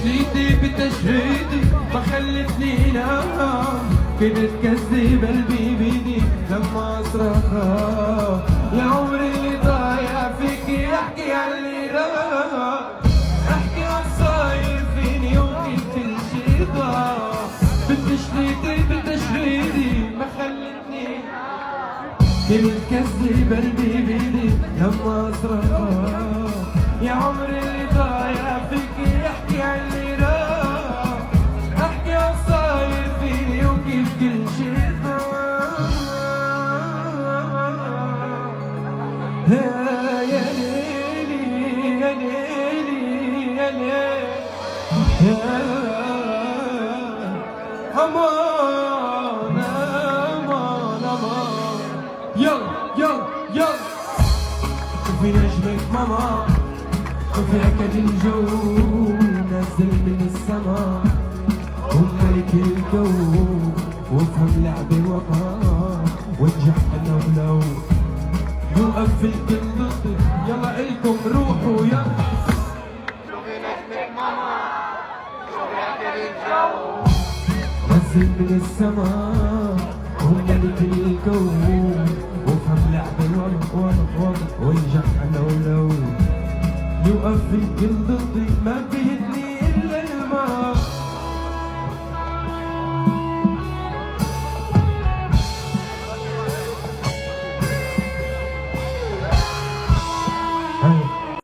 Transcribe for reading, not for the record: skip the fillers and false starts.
بتشريدي بتشريدي ما خلتني نام، كنت كذب قلبي بيدي لما اصرخ يا عمري اللي ضايع فيكي احكي عن اللي راح، احكي عن صاير فيني وكل شي ضاع. بتشريدي بتشريدي ما خلتني، كنت كذب قلبي بيدي لما اصرخ يا عمري اللي ضايع فيكي احكي عن اللي راح، احكي عن صاير فيني وكيف كل شي ضاع. يا ليلي يا ليلي يا ليلي يا امان امان امان. يلا يلا يلا شوفي نجمك ماما، شوفي اكد الجو نزل من السما وملك الكون، وافهم لعبي وقع وانجح انا ولو يوقف الكل ضدي. يلا الكم روحوا يلا. شوفي نجمك ماما، شوفي اكد الجو نزل من السما وملك الكون، وافهم لعبي وقع وانجح انا ولو يوقف الكل ضدي. ما